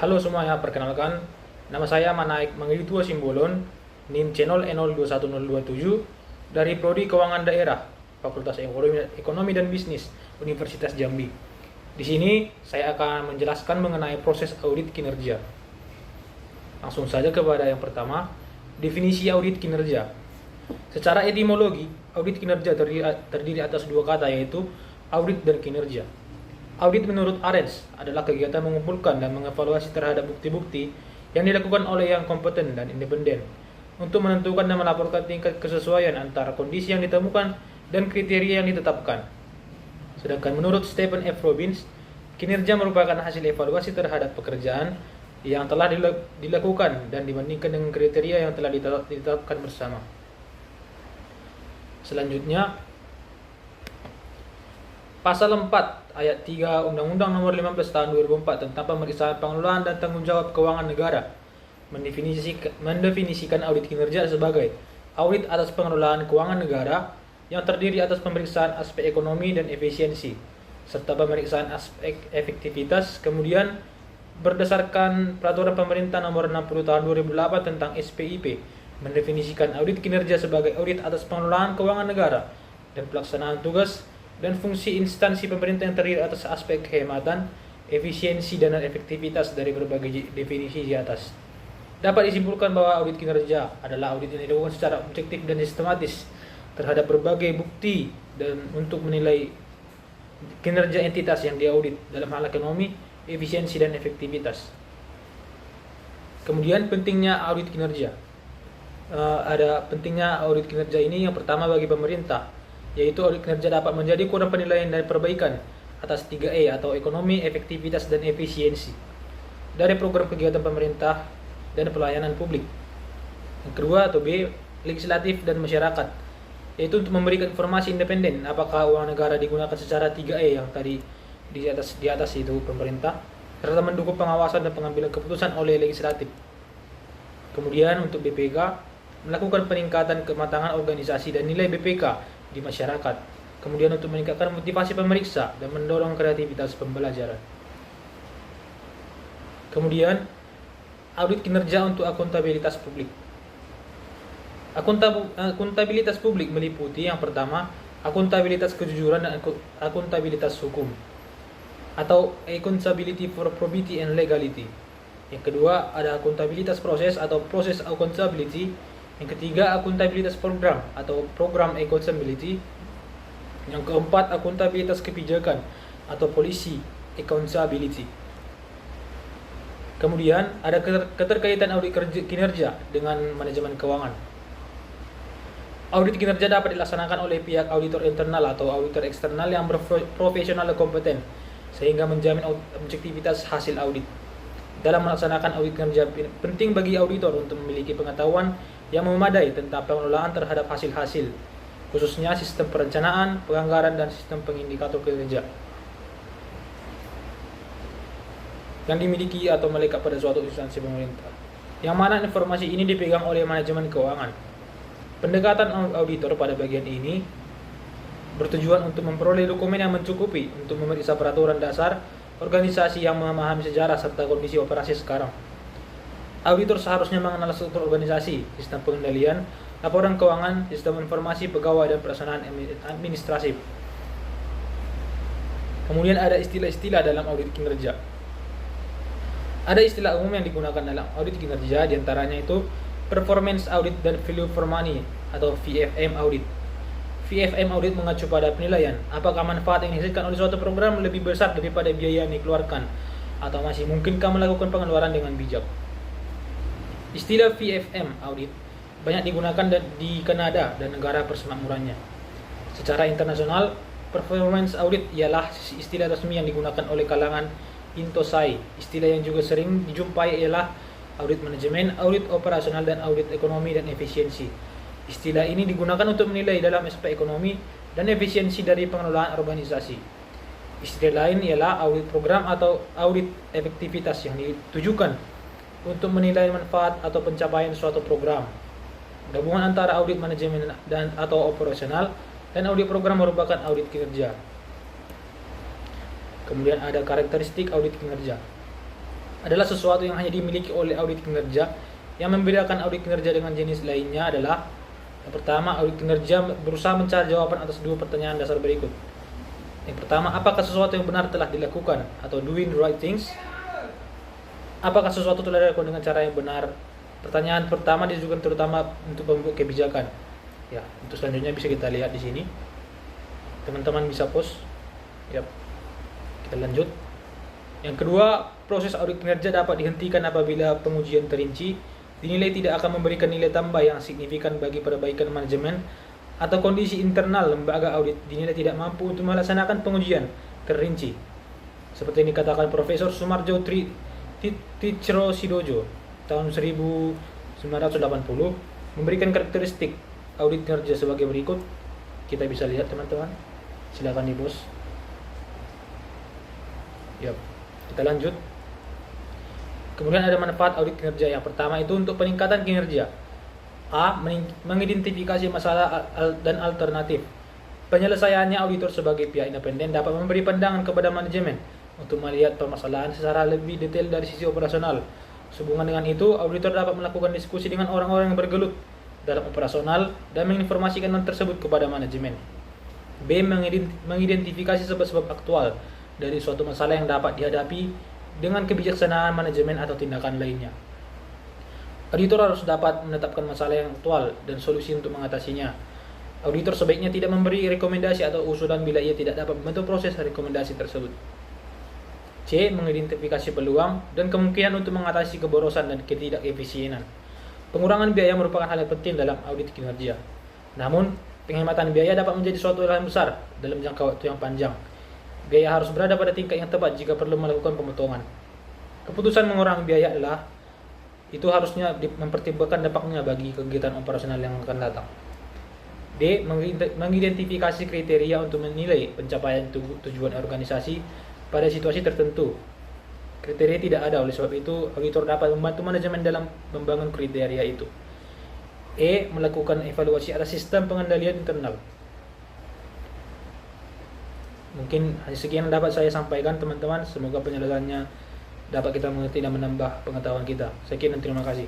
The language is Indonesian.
Halo semuanya, perkenalkan nama saya Manaik Manggilitua Simbolon, NIM channel E021027 dari Prodi Keuangan Daerah, Fakultas Ekonomi dan Bisnis, Universitas Jambi. Di sini saya akan menjelaskan mengenai proses audit kinerja. Langsung saja kepada yang pertama, definisi audit kinerja. Secara etimologi, audit kinerja terdiri atas dua kata, yaitu audit dan kinerja. Audit menurut Arends adalah kegiatan mengumpulkan dan mengevaluasi terhadap bukti-bukti yang dilakukan oleh yang kompeten dan independen untuk menentukan dan melaporkan tingkat kesesuaian antara kondisi yang ditemukan dan kriteria yang ditetapkan. Sedangkan menurut Stephen F. Robbins, kinerja merupakan hasil evaluasi terhadap pekerjaan yang telah dilakukan dan dibandingkan dengan kriteria yang telah ditetapkan bersama. Selanjutnya, Pasal 4 ayat 3 Undang-Undang Nomor 15 Tahun 2004 tentang pemeriksaan pengelolaan dan tanggung jawab keuangan negara mendefinisikan audit kinerja sebagai audit atas pengelolaan keuangan negara yang terdiri atas pemeriksaan aspek ekonomi dan efisiensi serta pemeriksaan aspek efektivitas. Kemudian berdasarkan Peraturan Pemerintah Nomor 60 Tahun 2008 tentang SPIP mendefinisikan audit kinerja sebagai audit atas pengelolaan keuangan negara dan pelaksanaan tugas dan fungsi instansi pemerintah yang terdiri atas aspek kehematan, efisiensi, dan efektivitas dari berbagai definisi di atas. Dapat disimpulkan bahwa audit kinerja adalah audit yang dilakukan secara objektif dan sistematis terhadap berbagai bukti dan untuk menilai kinerja entitas yang diaudit dalam hal ekonomi, efisiensi, dan efektivitas. Kemudian pentingnya audit kinerja. Ada pentingnya audit kinerja ini yang pertama bagi pemerintah, yaitu audit kinerja dapat menjadi ukuran penilaian dan perbaikan atas 3E atau ekonomi, efektivitas, dan efisiensi dari program kegiatan pemerintah dan pelayanan publik. Yang kedua atau B, legislatif dan masyarakat, yaitu untuk memberikan informasi independen apakah uang negara digunakan secara 3E yang tadi di atas itu pemerintah, serta mendukung pengawasan dan pengambilan keputusan oleh legislatif. Kemudian untuk BPK, melakukan peningkatan kematangan organisasi dan nilai BPK di masyarakat. Kemudian untuk meningkatkan motivasi pemeriksa dan mendorong kreativitas pembelajaran. Kemudian audit kinerja untuk akuntabilitas publik. Akuntabilitas publik meliputi yang pertama, akuntabilitas kejujuran dan akuntabilitas hukum atau accountability for probity and legality. Yang kedua ada akuntabilitas proses atau process accountability. Yang ketiga, akuntabilitas program atau program accountability. Yang keempat, akuntabilitas kebijakan atau policy accountability. Kemudian, ada keterkaitan audit kinerja dengan manajemen keuangan. Audit kinerja dapat dilaksanakan oleh pihak auditor internal atau auditor eksternal yang berprofesional dan kompeten, sehingga menjamin objektivitas hasil audit. Dalam melaksanakan audit kinerja, penting bagi auditor untuk memiliki pengetahuan yang memadai tentang pengelolaan terhadap hasil-hasil, khususnya sistem perencanaan, penganggaran, dan sistem pengindikator kinerja yang dimiliki atau melekat pada suatu instansi pemerintah, yang mana informasi ini dipegang oleh manajemen keuangan. Pendekatan auditor pada bagian ini bertujuan untuk memperoleh dokumen yang mencukupi untuk memeriksa peraturan dasar organisasi yang memahami sejarah serta kondisi operasi sekarang. Auditor seharusnya mengenal struktur organisasi, sistem pengendalian, laporan keuangan, sistem informasi pegawai, dan pelaksanaan administratif. Kemudian ada istilah-istilah dalam audit kinerja. Ada istilah umum yang digunakan dalam audit kinerja, diantaranya itu performance audit dan value for money atau VFM audit. VFM audit mengacu pada penilaian apakah manfaat yang dihasilkan oleh suatu program lebih besar daripada biaya yang dikeluarkan atau masih mungkinkah melakukan pengeluaran dengan bijak. Istilah VFM audit banyak digunakan di Kanada dan negara persemakmurannya. Secara internasional, performance audit ialah istilah resmi yang digunakan oleh kalangan Intosai. Istilah yang juga sering dijumpai ialah audit manajemen, audit operasional, dan audit ekonomi dan efisiensi. Istilah ini digunakan untuk menilai dalam aspek ekonomi dan efisiensi dari pengelolaan organisasi. Istilah lain ialah audit program atau audit efektivitas yang ditujukan untuk menilai manfaat atau pencapaian suatu program. Gabungan antara audit manajemen dan atau operasional dan audit program merupakan audit kinerja. Kemudian ada karakteristik audit kinerja. adalah sesuatu yang hanya dimiliki oleh audit kinerja. Yang membedakan audit kinerja dengan jenis lainnya adalah yang pertama, audit kinerja berusaha mencari jawaban atas dua pertanyaan dasar berikut. Yang pertama, apakah sesuatu yang benar telah dilakukan atau doing the right things? Apakah sesuatu telah dilakukan dengan cara yang benar? Pertanyaan pertama ditujukan terutama untuk membuat kebijakan. Ya, untuk selanjutnya bisa kita lihat di sini. Teman-teman bisa pause. Yap. Kita lanjut. Yang kedua, proses audit kinerja dapat dihentikan apabila pengujian terinci dinilai tidak akan memberikan nilai tambah yang signifikan bagi perbaikan manajemen, atau kondisi internal lembaga audit dinilai tidak mampu untuk melaksanakan pengujian terinci. Seperti yang dikatakan Profesor Sumarjo Ticro Sidojo tahun 1980 memberikan karakteristik audit kinerja sebagai berikut. Kita bisa lihat teman-teman. Silakan di-pause. Yap. Kita lanjut. Kemudian ada manfaat audit kinerja. Yang pertama itu untuk peningkatan kinerja. A. Mengidentifikasi masalah dan alternatif. Penyelesaiannya, auditor sebagai pihak independen dapat memberi pandangan kepada manajemen untuk melihat permasalahan secara lebih detail dari sisi operasional. Sehubungan dengan itu, auditor dapat melakukan diskusi dengan orang-orang yang bergelut dalam operasional dan menginformasikan hal tersebut kepada manajemen. B. Mengidentifikasi sebab-sebab aktual dari suatu masalah yang dapat dihadapi dengan kebijaksanaan manajemen atau tindakan lainnya. Auditor harus dapat menetapkan masalah yang aktual dan solusi untuk mengatasinya. Auditor sebaiknya tidak memberi rekomendasi atau usulan bila ia tidak dapat membantu proses rekomendasi tersebut. C. Mengidentifikasi peluang dan kemungkinan untuk mengatasi keborosan dan ketidakefisienan. Pengurangan biaya merupakan hal yang penting dalam audit kinerja. Namun, penghematan biaya dapat menjadi suatu hal yang besar dalam jangka waktu yang panjang. Biaya harus berada pada tingkat yang tepat jika perlu melakukan pemotongan. Keputusan mengurangi biaya adalah itu harusnya mempertimbangkan dampaknya bagi kegiatan operasional yang akan datang. D. Mengidentifikasi kriteria untuk menilai pencapaian tujuan organisasi pada situasi tertentu. Kriteria tidak ada, oleh sebab itu auditor dapat membantu manajemen dalam membangun kriteria itu. E. Melakukan evaluasi atas sistem pengendalian internal. Mungkin hanya sekian yang dapat saya sampaikan teman-teman. Semoga penjelasannya dapat kita mengerti dan menambah pengetahuan kita. Sekian dan terima kasih.